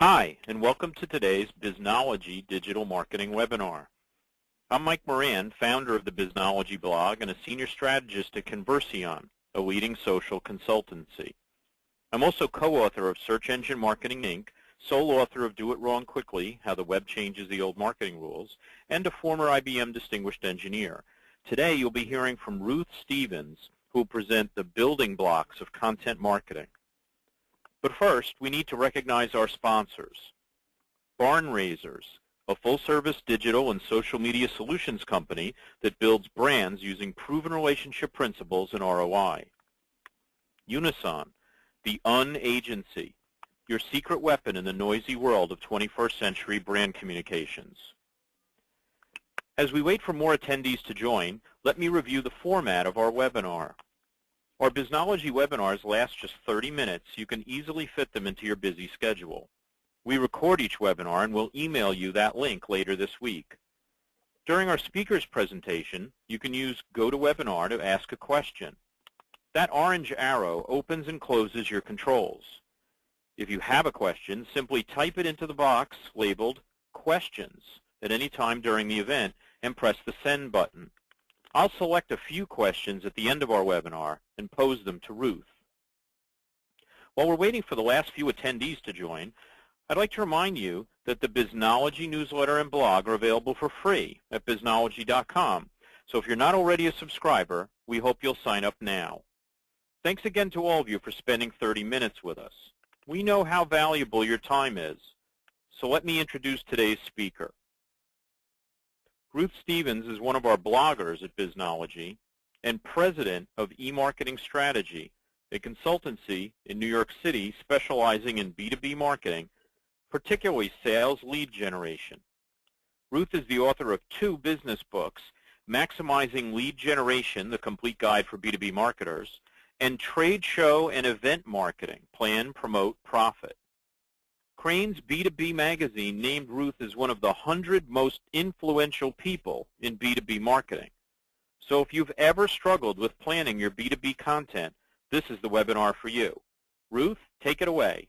Hi, and welcome to today's Biznology Digital Marketing webinar. I'm Mike Moran, founder of the Biznology blog and a senior strategist at Conversion, a leading social consultancy. I'm also co-author of Search Engine Marketing, Inc., sole author of Do It Wrong Quickly, How the Web Changes the Old Marketing Rules, and a former IBM Distinguished Engineer. Today you'll be hearing from Ruth Stevens, who will present the building blocks of content marketing. But first, we need to recognize our sponsors. Barn Raisers, a full-service digital and social media solutions company that builds brands using proven relationship principles and ROI. Unison, the Un-Agency, your secret weapon in the noisy world of 21st century brand communications. As we wait for more attendees to join, let me review the format of our webinar. Our Biznology webinars last just 30 minutes. You can easily fit them into your busy schedule. We record each webinar and we'll email you that link later this week. During our speaker's presentation, you can use GoToWebinar to ask a question. That orange arrow opens and closes your controls. If you have a question, simply type it into the box labeled Questions at any time during the event and press the Send button. I'll select a few questions at the end of our webinar and pose them to Ruth. While we're waiting for the last few attendees to join, I'd like to remind you that the Biznology newsletter and blog are available for free at biznology.com. So if you're not already a subscriber, we hope you'll sign up now. Thanks again to all of you for spending 30 minutes with us. We know how valuable your time is. So let me introduce today's speaker. Ruth Stevens is one of our bloggers at Biznology and president of eMarketing Strategy, a consultancy in New York City specializing in B2B marketing, particularly sales lead generation. Ruth is the author of 2 business books, Maximizing Lead Generation, the Complete Guide for B2B Marketers, and Trade Show and Event Marketing, Plan, Promote, Profit. Crain's B2B magazine named Ruth as one of the 100 most influential people in B2B marketing. So if you've ever struggled with planning your B2B content, this is the webinar for you. Ruth, take it away.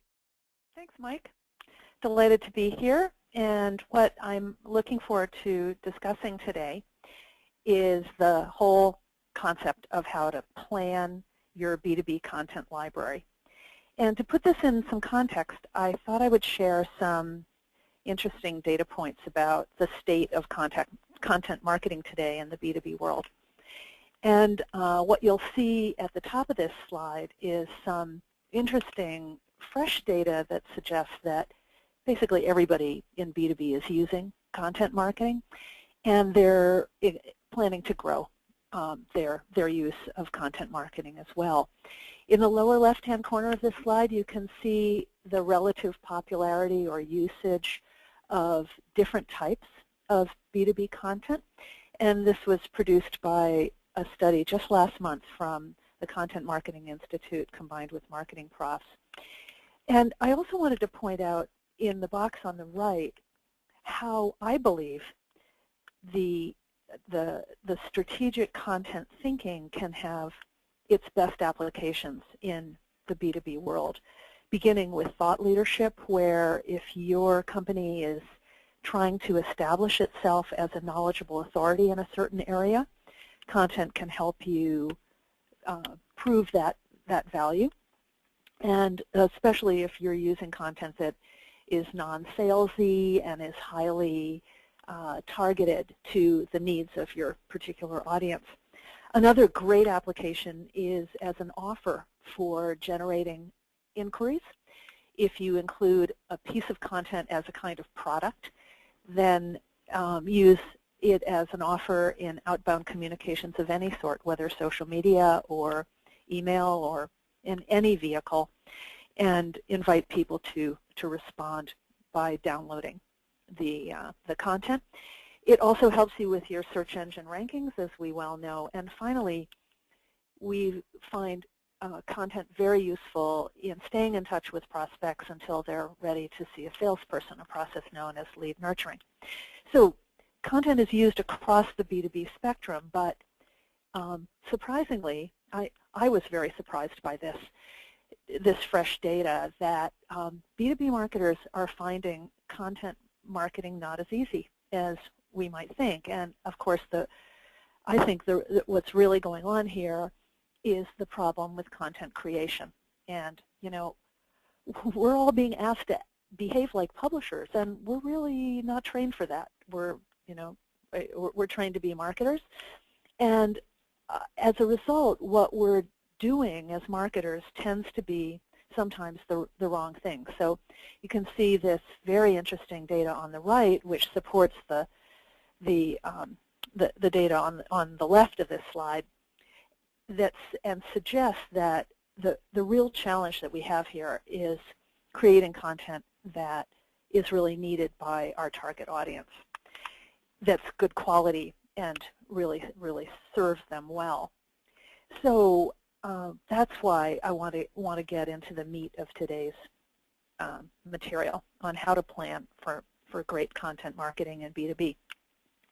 Thanks, Mike. Delighted to be here. And what I'm looking forward to discussing today is the whole concept of how to plan your B2B content library. And to put this in some context, I thought I would share some interesting data points about the state of content marketing today in the B2B world. And what you'll see at the top of this slide is some interesting, fresh data that suggests that basically everybody in B2B is using content marketing, and they're planning to grow their use of content marketing as well. In the lower left-hand corner of this slide, you can see the relative popularity or usage of different types of B2B content. And this was produced by a study just last month from the Content Marketing Institute combined with Marketing Profs. And I also wanted to point out in the box on the right how I believe the strategic content thinking can have its best applications in the B2B world, beginning with thought leadership, where if your company is trying to establish itself as a knowledgeable authority in a certain area, content can help you prove that value. And especially if you're using content that is non-salesy and is highly targeted to the needs of your particular audience. Another great application is as an offer for generating inquiries. If you include a piece of content as a kind of product, then use it as an offer in outbound communications of any sort, whether social media or email or in any vehicle, and invite people to respond by downloading the content. It also helps you with your search engine rankings, as we well know. And finally, we find content very useful in staying in touch with prospects until they're ready to see a salesperson, a process known as lead nurturing. So content is used across the B2B spectrum, but surprisingly, I was very surprised by this. this fresh data that B2B marketers are finding content marketing not as easy as we might think. And of course, I think what's really going on here is the problem with content creation. And we're all being asked to behave like publishers, and we're really not trained for that. We're trained to be marketers, and as a result, what we're doing as marketers tends to be sometimes the wrong thing. So you can see this very interesting data on the right, which supports the data on the left of this slide, and suggests that the real challenge that we have here is creating content that is really needed by our target audience, that's good quality and really serves them well. So that's why I want to get into the meat of today's material on how to plan for great content marketing in B2B.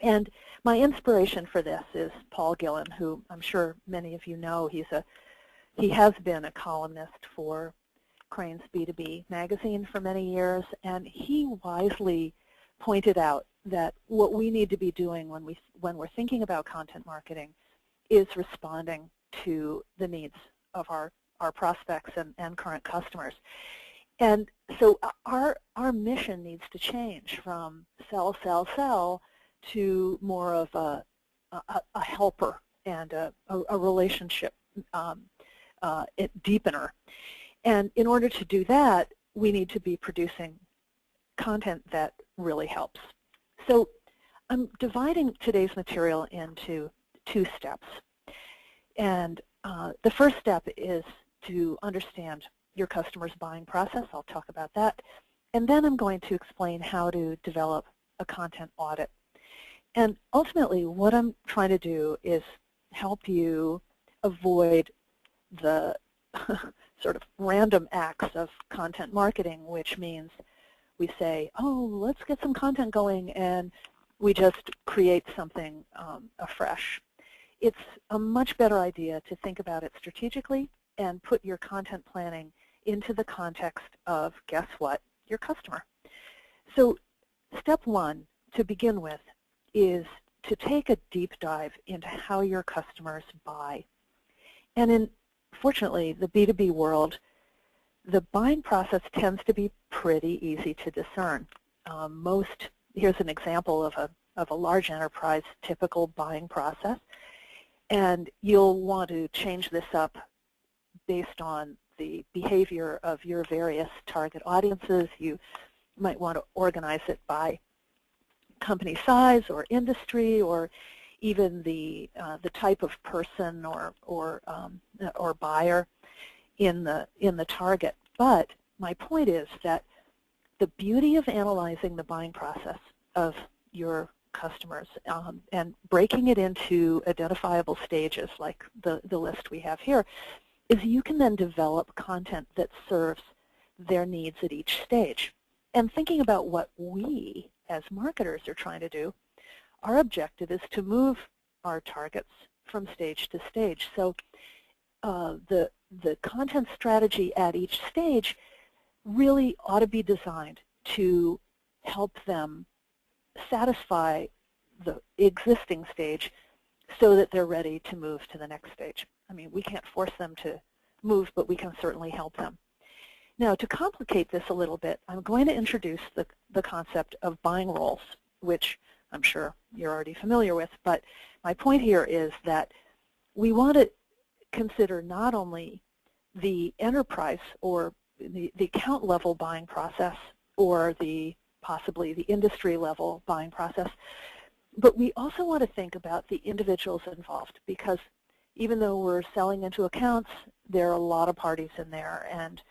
And my inspiration for this is Paul Gillen, who I'm sure many of you know. He has been a columnist for Crane's B2B magazine for many years, and he wisely pointed out that what we need to be doing when we're thinking about content marketing is responding to the needs of our prospects and current customers. And so our mission needs to change from sell, sell, sell to more of a helper and a relationship deepener. And in order to do that, we need to be producing content that really helps. So I'm dividing today's material into 2 steps. And the first step is to understand your customer's buying process. I'll talk about that. And then I'm going to explain how to develop a content audit. And ultimately, what I'm trying to do is help you avoid the sort of random acts of content marketing, which means we say, oh, let's get some content going, and we just create something afresh. It's a much better idea to think about it strategically and put your content planning into the context of, guess what, your customer. So step 1, to begin with, is to take a deep dive into how your customers buy. And fortunately, the B2B world, the buying process tends to be pretty easy to discern. Here's an example of a large enterprise typical buying process, and you'll want to change this up based on the behavior of your various target audiences. You might want to organize it by company size or industry, or even the type of person or buyer in the target. But my point is that the beauty of analyzing the buying process of your customers and breaking it into identifiable stages, like the list we have here, is you can then develop content that serves their needs at each stage. And thinking about what we as marketers are trying to do, our objective is to move our targets from stage to stage. So the content strategy at each stage really ought to be designed to help them satisfy the existing stage so that they're ready to move to the next stage. I mean, we can't force them to move, but we can certainly help them. Now, to complicate this a little bit, I'm going to introduce the concept of buying roles, which I'm sure you're already familiar with, but my point here is that we want to consider not only the enterprise or the account level buying process or possibly the industry level buying process, but we also want to think about the individuals involved, because even though we're selling into accounts, there are a lot of parties in there, and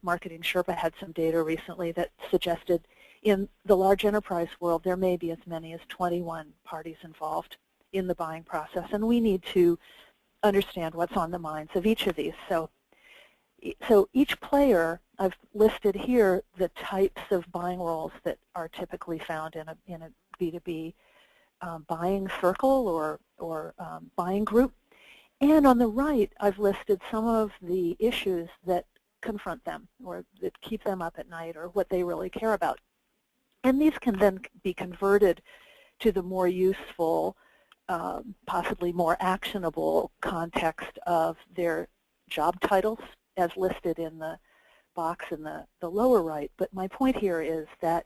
Marketing Sherpa had some data recently that suggested in the large enterprise world there may be as many as 21 parties involved in the buying process, and we need to understand what's on the minds of each of these. So each player, I've listed here the types of buying roles that are typically found in a B2B buying circle or buying group. And on the right, I've listed some of the issues that confront them or that keep them up at night or what they really care about. And these can then be converted to the more useful, possibly more actionable context of their job titles as listed in the box in the lower right. But my point here is that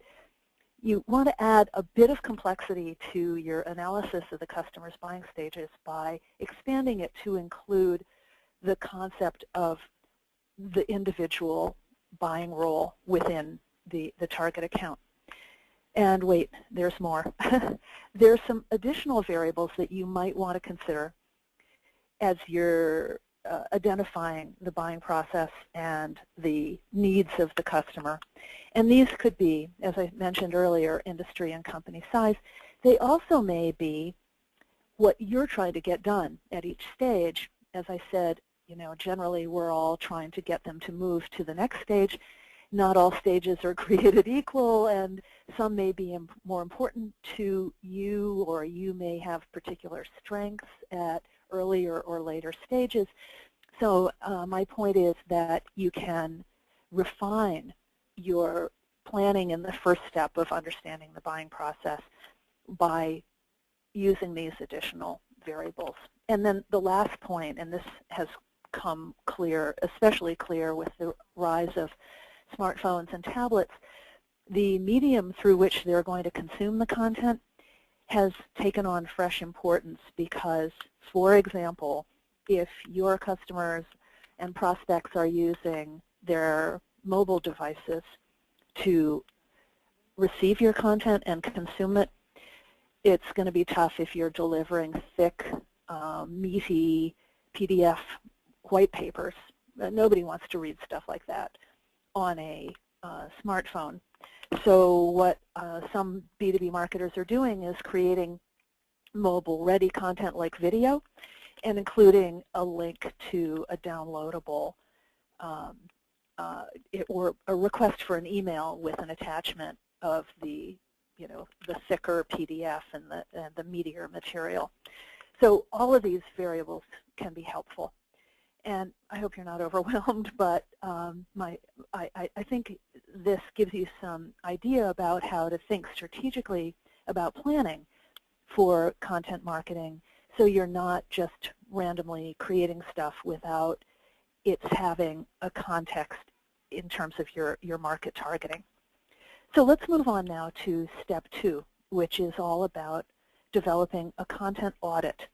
you want to add a bit of complexity to your analysis of the customer's buying stages by expanding it to include the concept of the individual buying role within the target account. And wait, there's more. There's some additional variables that you might want to consider as you're identifying the buying process and the needs of the customer. And these could be, as I mentioned earlier, industry and company size. They also may be what you're trying to get done at each stage. As I said, generally we're all trying to get them to move to the next stage. Not all stages are created equal, and some may be more important to you, or you may have particular strengths at earlier or later stages. So my point is that you can refine your planning in the first step of understanding the buying process by using these additional variables. And then the last point, and this has come clear, especially clear with the rise of smartphones and tablets, the medium through which they're going to consume the content has taken on fresh importance because, for example, if your customers and prospects are using their mobile devices to receive your content and consume it, it's going to be tough if you're delivering thick, meaty PDF white papers. Nobody wants to read stuff like that on a smartphone. So what some B2B marketers are doing is creating mobile-ready content like video and including a link to a downloadable or a request for an email with an attachment of the thicker PDF and the meatier material. So all of these variables can be helpful. And I hope you're not overwhelmed, but I think this gives you some idea about how to think strategically about planning for content marketing, so you're not just randomly creating stuff without it's having a context in terms of your market targeting. So let's move on now to step 2, which is all about developing a content audit.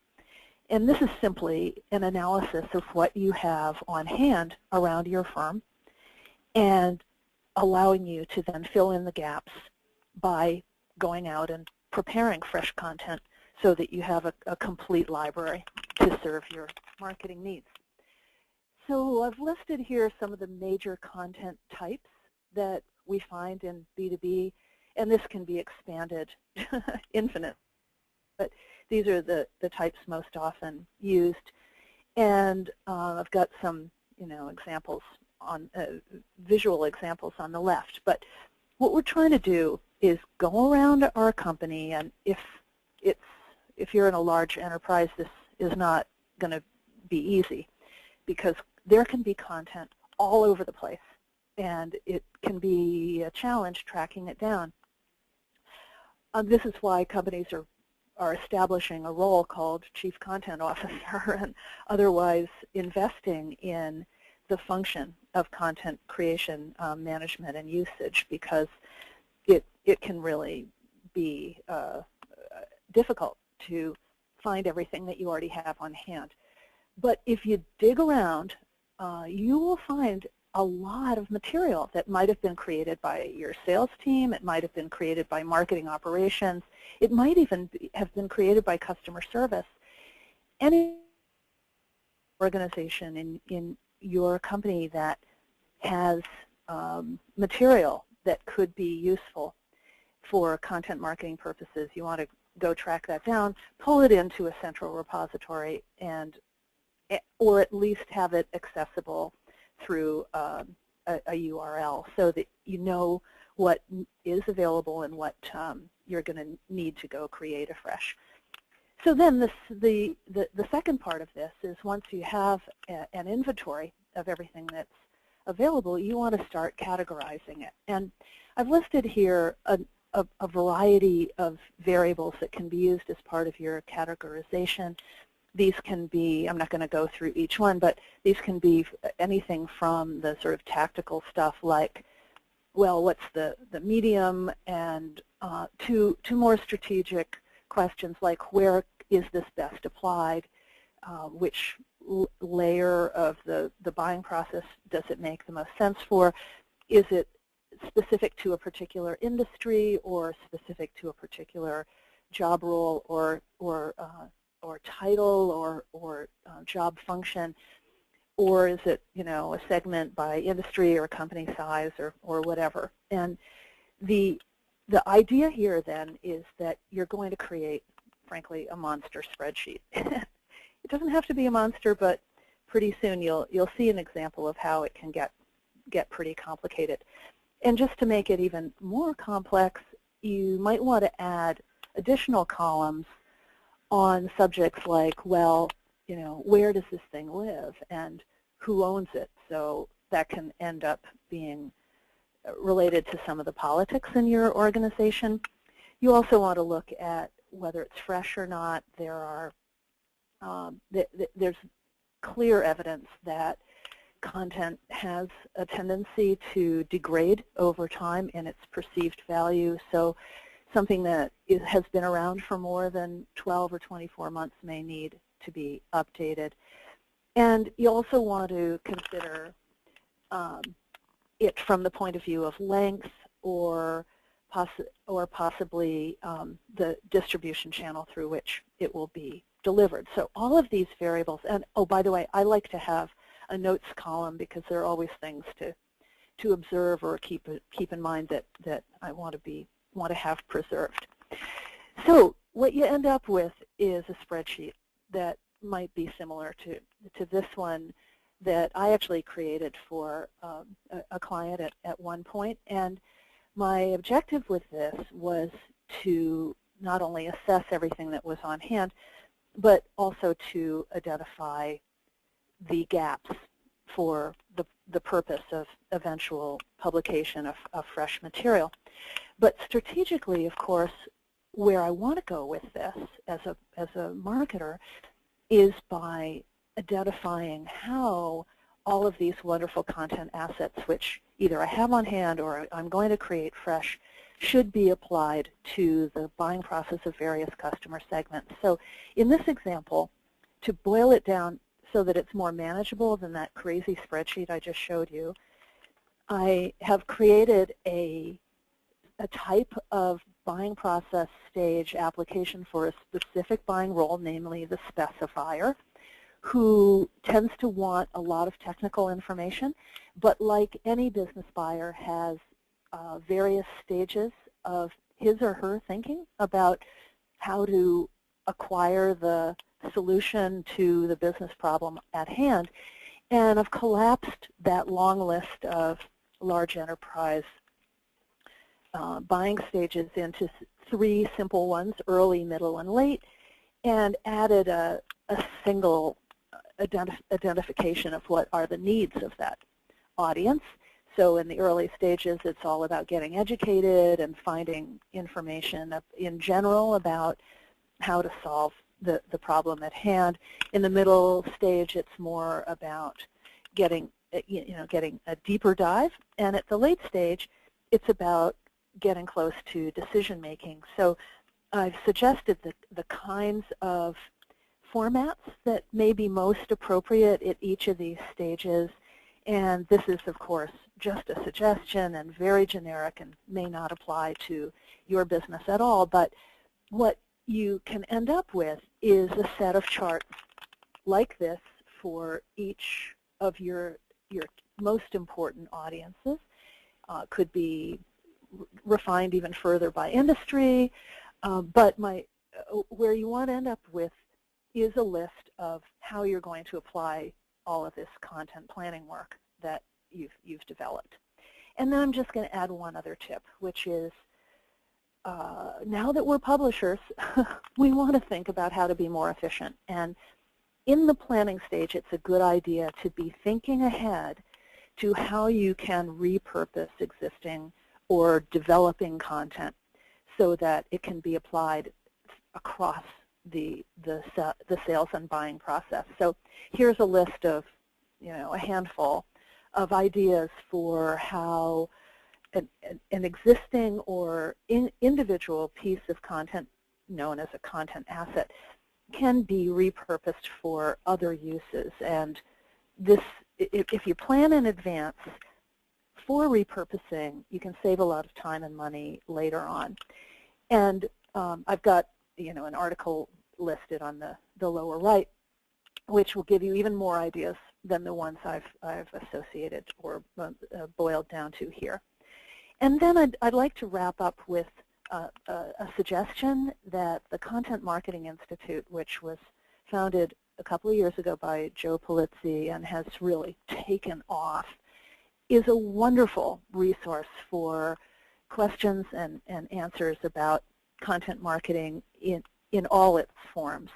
And this is simply an analysis of what you have on hand around your firm and allowing you to then fill in the gaps by going out and preparing fresh content so that you have a complete library to serve your marketing needs. So I've listed here some of the major content types that we find in B2B, and this can be expanded infinite. But these are the types most often used. And I've got some examples on visual examples on the left. But what we're trying to do is go around our company, and if you're in a large enterprise, this is not going to be easy because there can be content all over the place, and it can be a challenge tracking it down. This is why companies are establishing a role called Chief Content Officer and otherwise investing in the function of content creation, management, and usage, because it can really be difficult to find everything that you already have on hand. But if you dig around, you will find a lot of material that might have been created by your sales team. It might have been created by marketing operations. It might even have been created by customer service. Any organization in your company that has material that could be useful for content marketing purposes, you want to go track that down, pull it into a central repository, or at least have it accessible through a URL so that you know what is available and what you're going to need to go create afresh. So then the second part of this is once you have an inventory of everything that's available, you want to start categorizing it. And I've listed here a variety of variables that can be used as part of your categorization. These can be, I'm not going to go through each one, but these can be anything from the sort of tactical stuff like, well, what's the medium, and to more strategic questions like, where is this best applied? Which layer of the buying process does it make the most sense for? Is it specific to a particular industry or specific to a particular job role or title or job function? Or is it, a segment by industry or company size or whatever? And the idea here then is that you're going to create, frankly, a monster spreadsheet. It doesn't have to be a monster, but pretty soon you'll see an example of how it can get pretty complicated. And just to make it even more complex, you might want to add additional columns on subjects like, well, where does this thing live and who owns it? So that can end up being related to some of the politics in your organization. You also want to look at whether it's fresh or not. There's clear evidence that content has a tendency to degrade over time in its perceived value. So something that has been around for more than 12 or 24 months may need to be updated. And you also want to consider it from the point of view of length or possibly the distribution channel through which it will be delivered. So all of these variables, and oh, by the way, I like to have a notes column because there are always things to observe or keep in mind that I want to have preserved. So what you end up with is a spreadsheet that might be similar to this one that I actually created for a client at one point. And my objective with this was to not only assess everything that was on hand, but also to identify the gaps for the purpose of eventual publication of fresh material. But strategically, of course, where I want to go with this as a marketer is by identifying how all of these wonderful content assets, which either I have on hand or I'm going to create fresh, should be applied to the buying process of various customer segments. So in this example, to boil it down so that it's more manageable than that crazy spreadsheet I just showed you, I have created a type of buying process stage application for a specific buying role, namely the specifier, who tends to want a lot of technical information, but like any business buyer has various stages of his or her thinking about how to acquire the solution to the business problem at hand. And I've collapsed that long list of large enterprise buying stages into 3 simple ones, early, middle, and late, and added a single identification of what are the needs of that audience. So in the early stages, it's all about getting educated and finding information in general about how to solve the problem at hand. In the middle stage, it's more about getting a deeper dive. And at the late stage, it's about getting close to decision making. So I've suggested the kinds of formats that may be most appropriate at each of these stages. And this is, of course, just a suggestion and very generic and may not apply to your business at all. But what you can end up with is a set of charts like this for each of your most important audiences. Could be refined even further by industry, but where you want to end up with is a list of how you're going to apply all of this content planning work that you've developed. And then I'm just going to add one other tip, which is now that we're publishers, we want to think about how to be more efficient. And in the planning stage, it's a good idea to be thinking ahead to how you can repurpose existing or developing content so that it can be applied across the sales and buying process. So here's a list of, a handful of ideas for how an existing or individual piece of content known as a content asset can be repurposed for other uses. And this, if you plan in advance for repurposing, you can save a lot of time and money later on. And I've got an article listed on the lower right, which will give you even more ideas than the ones I've associated or boiled down to here. And then I'd like to wrap up with a suggestion that the Content Marketing Institute, which was founded a couple of years ago by Joe Polizzi and has really taken off, is a wonderful resource for questions and answers about content marketing in all its forms.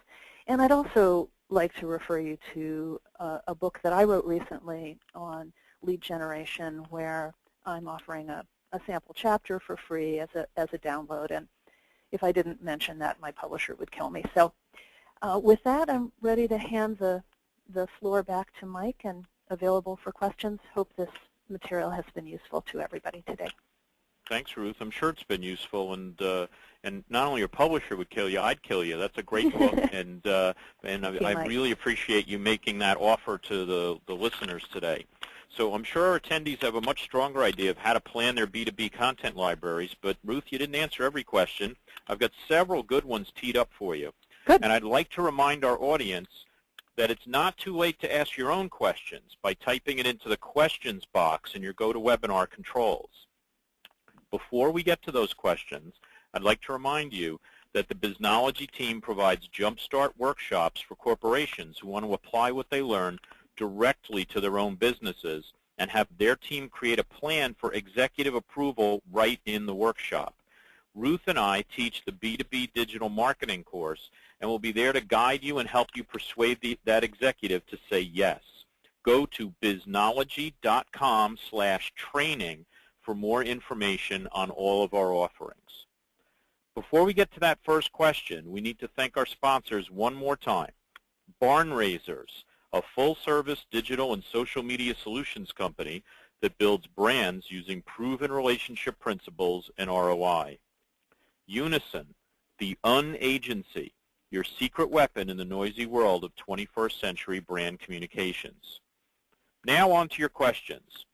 And I'd also like to refer you to a book that I wrote recently on lead generation, where I'm offering a sample chapter for free as a download. And if I didn't mention that, my publisher would kill me. So with that, I'm ready to hand the floor back to Mike and available for questions. Hope this material has been useful to everybody today. Thanks, Ruth. I'm sure it's been useful, and not only your publisher would kill you, I'd kill you. That's a great book, and I really appreciate you making that offer to the listeners today. So I'm sure our attendees have a much stronger idea of how to plan their B2B content libraries, but Ruth, you didn't answer every question. I've got several good ones teed up for you. Good. And I'd like to remind our audience that it's not too late to ask your own questions by typing it into the questions box in your GoToWebinar controls. Before we get to those questions, I'd like to remind you that the Biznology team provides Jumpstart workshops for corporations who want to apply what they learn directly to their own businesses and have their team create a plan for executive approval right in the workshop. Ruth and I teach the B2B digital marketing course, and we'll be there to guide you and help you persuade that executive to say yes. Go to biznology.com/training for more information on all of our offerings. Before we get to that first question, we need to thank our sponsors one more time. Barn Raisers, a full-service digital and social media solutions company that builds brands using proven relationship principles and ROI. Unison, the Un-Agency, your secret weapon in the noisy world of 21st century brand communications. Now on to your questions.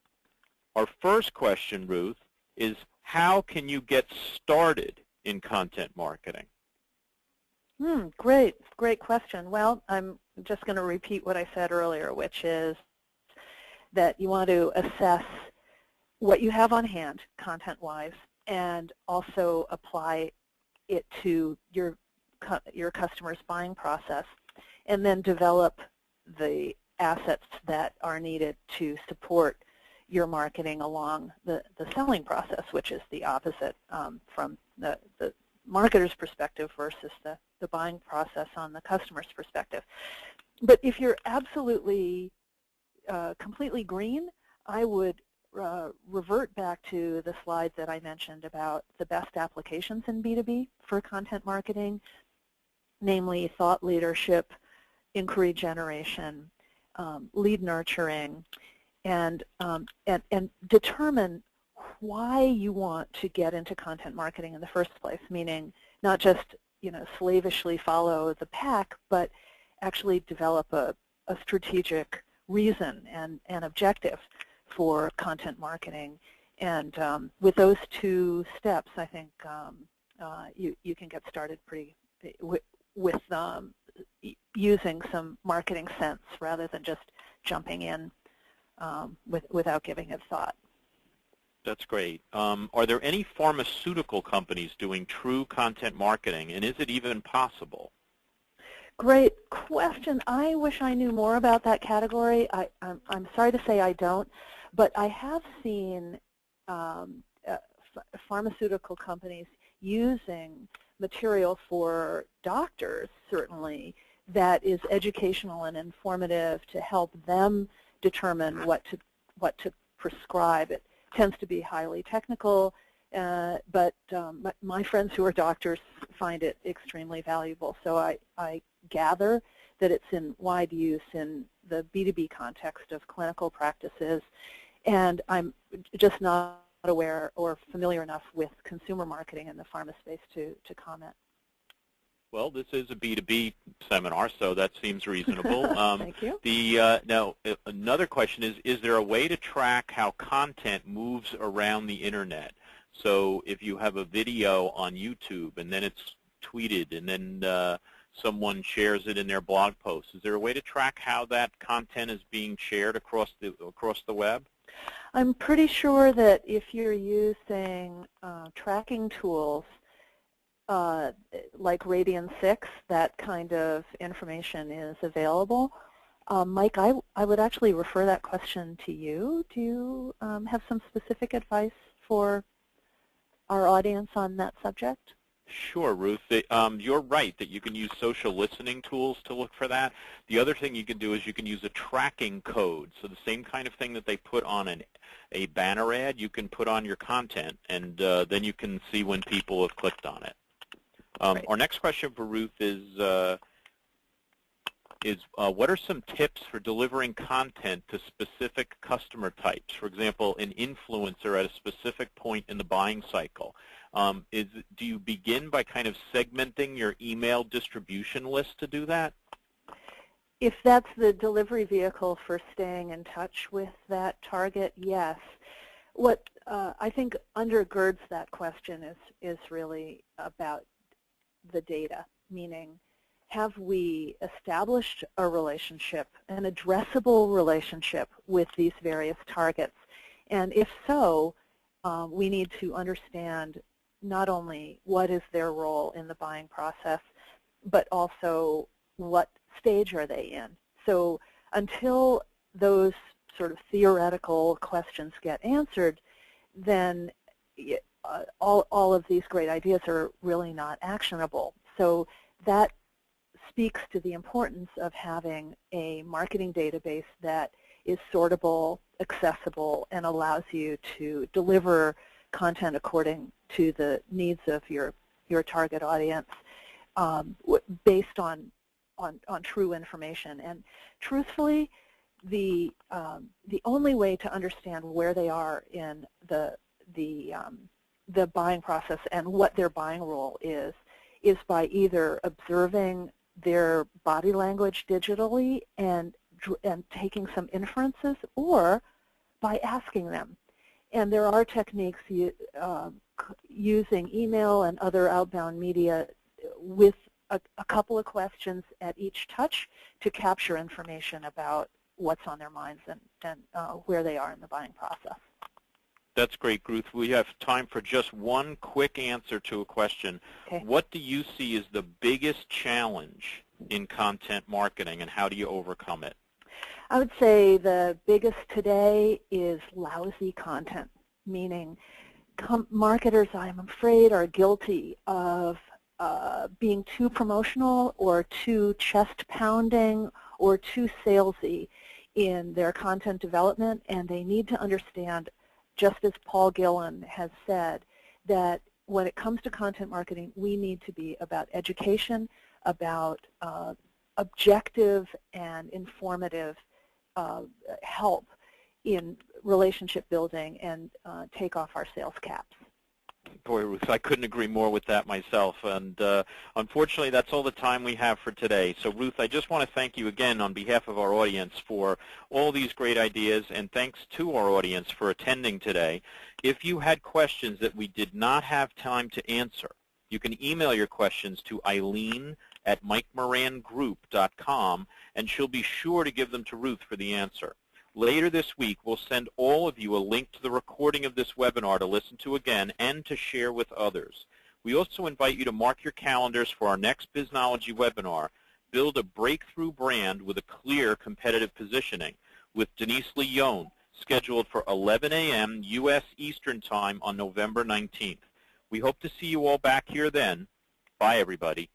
Our first question, Ruth, is how can you get started in content marketing? Great question. Well, I'm just going to repeat what I said earlier, which is that you want to assess what you have on hand, content-wise, and also apply it to your customer's buying process, and then develop the assets that are needed to support your marketing along the selling process, which is the opposite from the marketer's perspective versus the buying process on the customer's perspective. But if you're absolutely completely green, I would revert back to the slide that I mentioned about the best applications in B2B for content marketing, namely thought leadership, inquiry generation, lead nurturing, and determine why you want to get into content marketing in the first place, meaning not just slavishly follow the pack, but actually develop a strategic reason and objective for content marketing. And with those two steps, I think you can get started pretty with using some marketing sense rather than just jumping in without giving it thought. That's great. Are there any pharmaceutical companies doing true content marketing, and is it even possible? Great question. I wish I knew more about that category. I'm sorry to say I don't, but I have seen pharmaceutical companies using material for doctors, certainly, that is educational and informative to help them determine what what to prescribe. It tends to be highly technical, but my friends who are doctors find it extremely valuable. So I gather that it's in wide use in the B2B context of clinical practices, and I'm just not aware or familiar enough with consumer marketing in the pharma space to comment. Well, this is a B2B seminar, so that seems reasonable. Thank you. Now, another question is there a way to track how content moves around the Internet? So if you have a video on YouTube and then it's tweeted and then someone shares it in their blog post, is there a way to track how that content is being shared across the web? I'm pretty sure that if you're using tracking tools like Radian6, that kind of information is available. Mike, I would actually refer that question to you. Do you have some specific advice for our audience on that subject? Sure, Ruth. You're right that you can use social listening tools to look for that. The other thing you can do is you can use a tracking code. So the same kind of thing that they put on a banner ad, you can put on your content, and then you can see when people have clicked on it. Right. Our next question for Ruth is what are some tips for delivering content to specific customer types? For example, an influencer at a specific point in the buying cycle. Do you begin by kind of segmenting your email distribution list to do that? If that's the delivery vehicle for staying in touch with that target, yes. What I think undergirds that question is really about the data, meaning have we established a relationship, an addressable relationship with these various targets? And if so, we need to understand not only what is their role in the buying process, but also what stage are they in. So until those sort of theoretical questions get answered, then all of these great ideas are really not actionable. So that speaks to the importance of having a marketing database that is sortable, accessible, and allows you to deliver content according to the needs of your target audience based on true information. And truthfully, the only way to understand where they are in the buying process and what their buying role is by either observing their body language digitally and taking some inferences, or by asking them. And there are techniques using email and other outbound media with a couple of questions at each touch to capture information about what's on their minds and where they are in the buying process. That's great, Ruth. We have time for just one quick answer to a question. Okay. What do you see as the biggest challenge in content marketing, and how do you overcome it? I would say the biggest today is lousy content, meaning marketers, I'm afraid, are guilty of being too promotional or too chest-pounding or too salesy in their content development, and they need to understand, just as Paul Gillen has said, that when it comes to content marketing, we need to be about education, about objective and informative help in relationship building, and take off our sales caps. Boy, Ruth, I couldn't agree more with that myself. And unfortunately, that's all the time we have for today. So, Ruth, I just want to thank you again on behalf of our audience for all these great ideas, and thanks to our audience for attending today. If you had questions that we did not have time to answer, you can email your questions to Eileen@MikeMoranGroup.com, and she'll be sure to give them to Ruth for the answer. Later this week, we'll send all of you a link to the recording of this webinar to listen to again and to share with others. We also invite you to mark your calendars for our next Biznology webinar, Build a Breakthrough Brand with a Clear Competitive Positioning, with Denise Leone, scheduled for 11 a.m. U.S. Eastern Time on November 19th. We hope to see you all back here then. Bye, everybody.